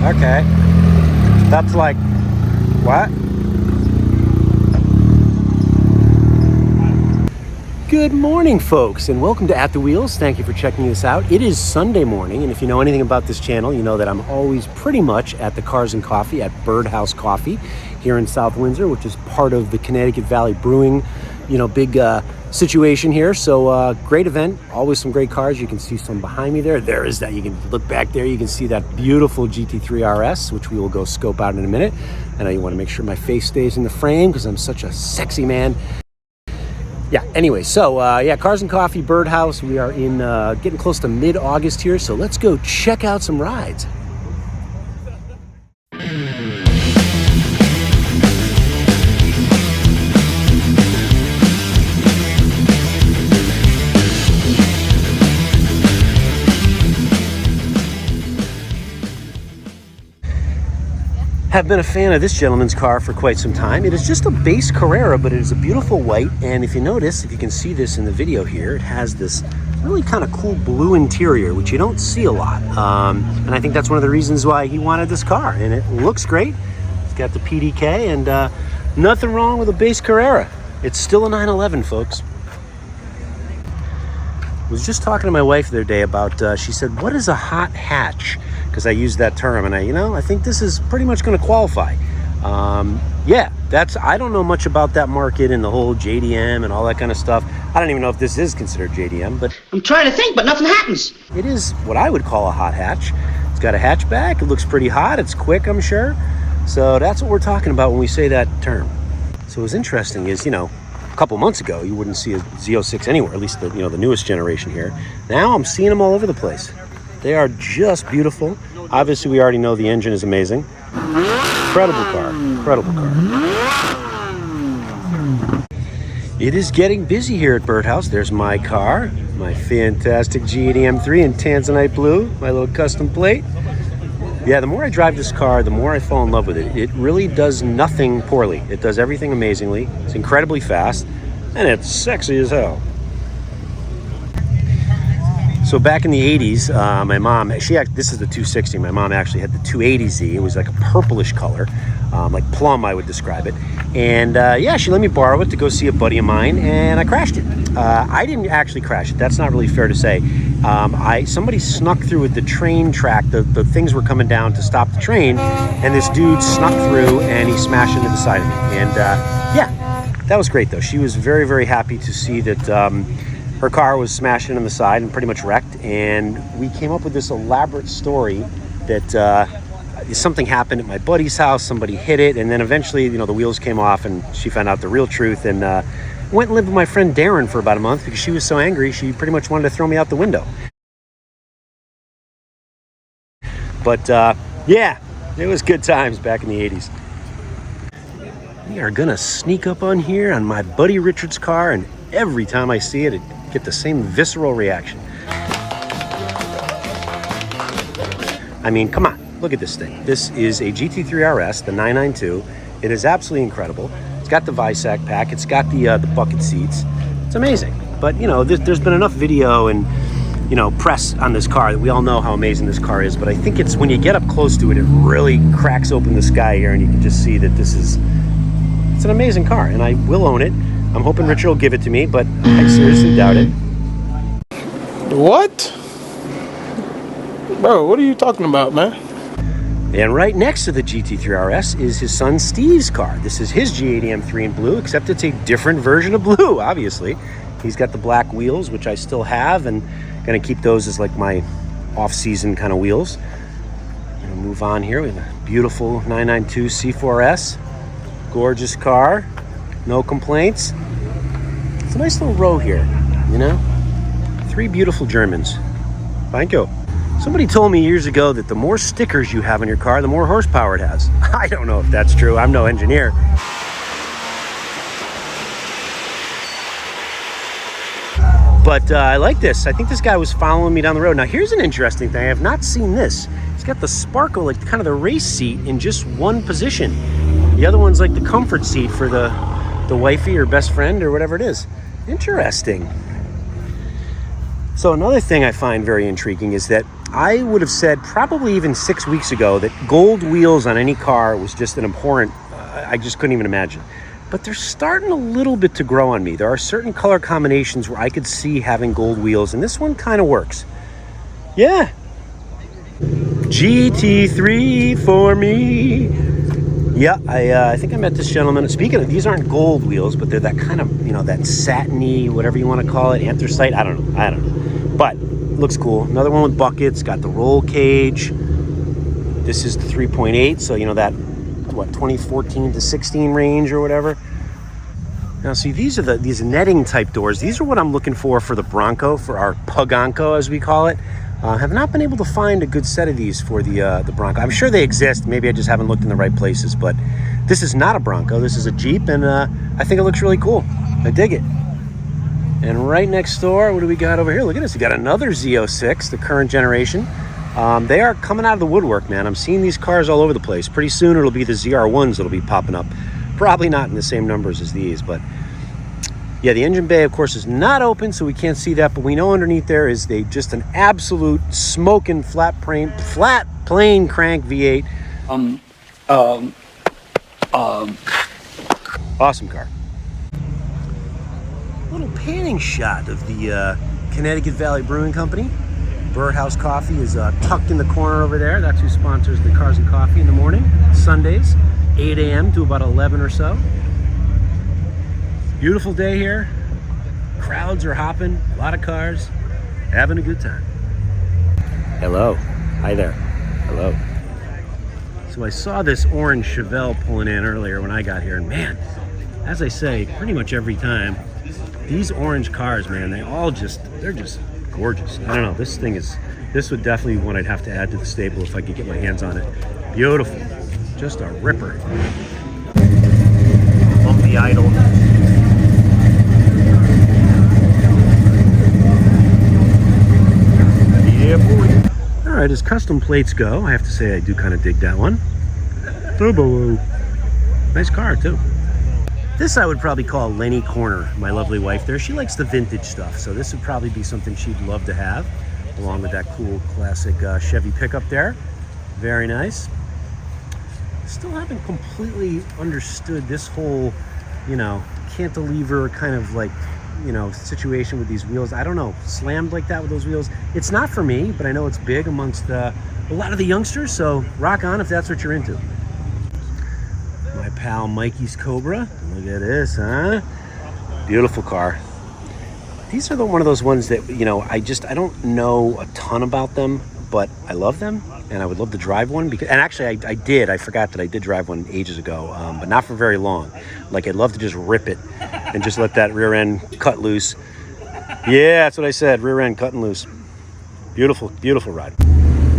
Okay. That's like, what? Good morning, folks, and welcome to At the Wheels. Thank you for checking this out. It is Sunday morning, and if you know anything about this channel, you know that I'm always pretty much at the Cars and Coffee at Birdhouse Coffee here in South Windsor, which is part of the Connecticut Valley Brewing, big situation here. So great event, always some great cars. You can see some behind me there. There is that. You can look back there. You can see that beautiful GT3 RS, which we will go scope out in a minute. I know you want to make sure my face stays in the frame because I'm such a sexy man. Yeah, anyway, so Cars and Coffee, Birdhouse. We are in getting close to mid-August here, so let's go check out some rides. Have been a fan of this gentleman's car for quite some time. It is just a base Carrera, but it is a beautiful white. And if you notice, if you can see this in the video here, it has this really kind of cool blue interior, which you don't see a lot. And I think that's one of the reasons why he wanted this car. And it looks great. It's got the PDK and nothing wrong with a base Carrera. It's still a 911, folks. I was just talking to my wife the other day about, she said, what is a hot hatch? Because I used that term, and I think this is pretty much going to qualify. I don't know much about that market and the whole JDM and all that kind of stuff. I don't even know if this is considered JDM, but I'm trying to think, but nothing happens. It is what I would call a hot hatch. It's got a hatchback. It looks pretty hot. It's quick, I'm sure. So that's what we're talking about when we say that term. So what's interesting is, a couple months ago, you wouldn't see a Z06 anywhere, at least the newest generation here. Now I'm seeing them all over the place. They are just beautiful. Obviously, we already know the engine is amazing. Incredible car, incredible car. It is getting busy here at Birdhouse. There's my car, my fantastic G80 M3 in Tanzanite blue, my little custom plate. Yeah, the more I drive this car, the more I fall in love with it. It really does nothing poorly. It does everything amazingly. It's incredibly fast, and it's sexy as hell. So back in the 80s, my mom, this is the 260. My mom actually had the 280Z. It was like a purplish color, like plum, I would describe it. And she let me borrow it to go see a buddy of mine, and I crashed it. I didn't actually crash it. That's not really fair to say. Somebody snuck through with the train track. The things were coming down to stop the train, and this dude snuck through, and he smashed into the side of me. And that was great, though. She was very, very happy to see that her car was smashed in on the side and pretty much wrecked, and we came up with this elaborate story that something happened at my buddy's house, somebody hit it, and then eventually, the wheels came off, and she found out the real truth, and went and lived with my friend Darren for about a month because she was so angry, she pretty much wanted to throw me out the window. But it was good times back in the 80s. We are gonna sneak up on here on my buddy Richard's car, and every time I see it, get the same visceral reaction. I mean, come on, look at this thing. This is a GT3 RS, the 992. It is absolutely incredible. It's got the Visac pack. It's got the bucket seats. It's amazing. But, there's been enough video and, press on this car that we all know how amazing this car is. But I think it's when you get up close to it, it really cracks open the sky here, and you can just see that it's an amazing car, and I will own it. I'm hoping Richard will give it to me, but I seriously doubt it. What? Bro, what are you talking about, man? And right next to the GT3 RS is his son Steve's car. This is his G80 M3 in blue, except it's a different version of blue, obviously. He's got the black wheels, which I still have, and gonna keep those as like my off-season kind of wheels. Gonna move on here. We have a beautiful 992 C4S. Gorgeous car. No complaints. It's a nice little row here, 3 beautiful Germans. Thank you. Somebody told me years ago that the more stickers you have on your car, the more horsepower it has. I don't know if that's true. I'm no engineer. But I like this. I think this guy was following me down the road. Now, here's an interesting thing. I have not seen this. It's got the sparkle, like kind of the race seat in just one position. The other one's like the comfort seat for the wifey or best friend or whatever it is. Interesting. So another thing I find very intriguing is that I would have said probably even 6 weeks ago that gold wheels on any car was just an abhorrent, I just couldn't even imagine. But they're starting a little bit to grow on me. There are certain color combinations where I could see having gold wheels, and this one kind of works. Yeah. GT3 for me. Yeah, I think I met this gentleman. Speaking of, these aren't gold wheels, but they're that kind of, that satiny, whatever you want to call it, anthracite. I don't know. But looks cool. Another one with buckets, got the roll cage. This is the 3.8, so that 2014 to 16 range or whatever. Now see, these are these netting type doors. These are what I'm looking for the Bronco, for our Pugonco as we call it. Have not been able to find a good set of these for the Bronco. I'm sure they exist. Maybe I just haven't looked in the right places, but this is not a Bronco. This is a Jeep, and I think it looks really cool. I dig it. And right next door, what do we got over here? Look at this. We got another Z06, the current generation. They are coming out of the woodwork, man. I'm seeing these cars all over the place. Pretty soon it'll be the ZR1s that'll be popping up. Probably not in the same numbers as these, but yeah, the engine bay, of course, is not open, so we can't see that, but we know underneath there is just an absolute smoking flat plane crank V8. Awesome car. Little panning shot of the Connecticut Valley Brewing Company. Birdhouse Coffee is tucked in the corner over there. That's who sponsors the Cars and Coffee in the morning, Sundays, 8 a.m. to about 11 or so. Beautiful day here. Crowds are hopping, a lot of cars, having a good time. Hello. Hi there. Hello. So I saw this orange Chevelle pulling in earlier when I got here, and man, as I say, pretty much every time, these orange cars, man, they're just gorgeous. I don't know, this would definitely be one I'd have to add to the stable if I could get my hands on it. Beautiful. Just a ripper. Bumpy idle. Yeah, boy. All right, as custom plates go, I have to say I do kind of dig that one. Turbo. Nice car, too. This I would probably call Lenny Corner, my lovely wife there. She likes the vintage stuff, so this would probably be something she'd love to have, along with that cool classic Chevy pickup there. Very nice. Still haven't completely understood this whole, cantilever kind of like, situation with these wheels. I don't know, slammed like that with those wheels. It's not for me, but I know it's big amongst a lot of the youngsters, so rock on if that's what you're into. My pal Mikey's Cobra. Look at this, huh? Beautiful car. These are one of those ones that, I don't know a ton about them, but I love them, and I would love to drive one. And actually, I forgot that I did drive one ages ago, but not for very long. Like, I'd love to just rip it and just let that rear end cut loose. Yeah, that's what I said, rear end cutting loose. Beautiful, beautiful ride.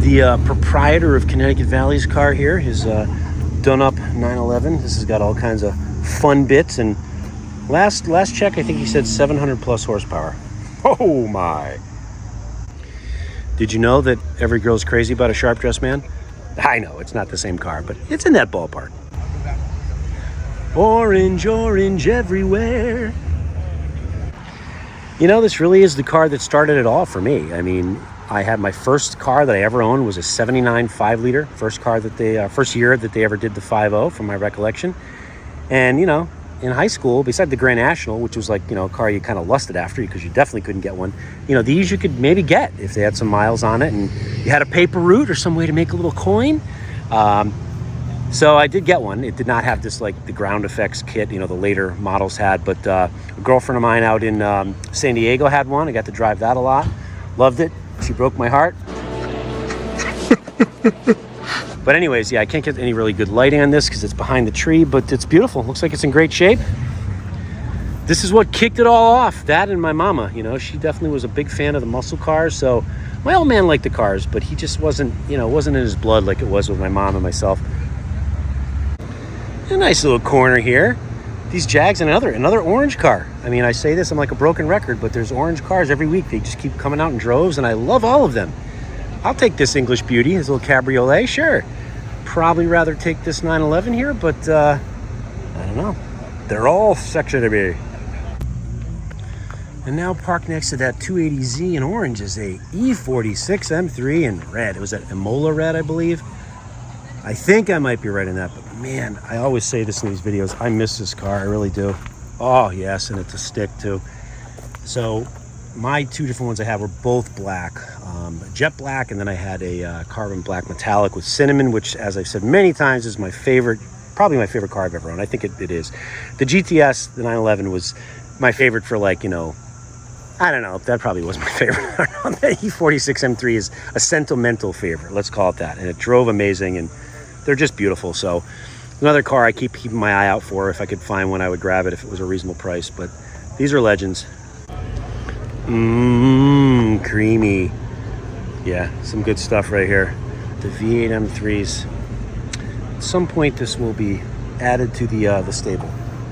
The proprietor of Connecticut Valley's car here, his done up 911. This has got all kinds of fun bits, and last check, I think he said 700 plus horsepower. Oh my. Did you know that every girl's crazy about a sharp dressed man? I know, it's not the same car, but it's in that ballpark. Orange, orange everywhere. This really is the car that started it all for me. I mean, I had my first car that I ever owned was a 79 5-liter. First year that they ever did the 5.0 from my recollection. And, in high school, beside the Grand National, which was like, a car you kind of lusted after because you definitely couldn't get one. These you could maybe get if they had some miles on it and you had a paper route or some way to make a little coin. So I did get one. It did not have this like the ground effects kit, the later models had, but a girlfriend of mine out in San Diego had one. I got to drive that a lot. Loved it. She broke my heart. But anyways, yeah, I can't get any really good lighting on this because it's behind the tree, but it's beautiful. Looks like it's in great shape. This is what kicked it all off. That and my mama, she definitely was a big fan of the muscle cars. So my old man liked the cars, but he just wasn't, wasn't in his blood like it was with my mom and myself. A nice little corner here. These Jags and another orange car. I mean, I say this, I'm like a broken record, but there's orange cars every week. They just keep coming out in droves, and I love all of them. I'll take this English beauty, this little cabriolet, sure. Probably rather take this 911 here, but I don't know. They're all sexy to me. And now parked next to that 280Z in orange is a E46 M3 in red. It was that Emola red, I believe. I think I might be right in that, but man, I always say this in these videos. I miss this car, I really do. Oh yes, and it's a stick too. So my two different ones I had were both black, jet black, and then I had a carbon black metallic with cinnamon, which, as I've said many times, is my favorite, probably my favorite car I've ever owned. I think it is. The GTS, the 911, was my favorite for, like, you know, I don't know, that probably was my favorite. I don't know. The E46 M3 is a sentimental favorite, let's call it that. And it drove amazing, and they're just beautiful. So another car I keep keeping my eye out for. If I could find one, I would grab it if it was a reasonable price. But these are legends. Creamy. Yeah, some good stuff right here. The V8 M3s. At some point, this will be added to the stable.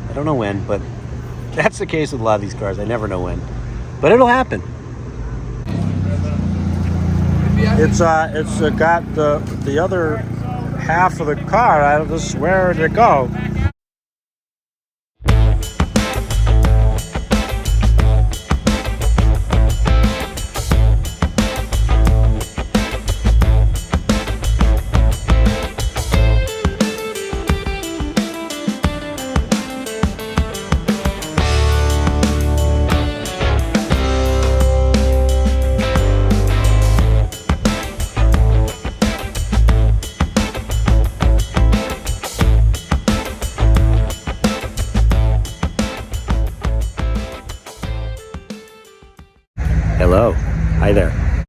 I don't know when, but that's the case with a lot of these cars. I never know when, but it'll happen. It's got the other half of the car. I just where did it go?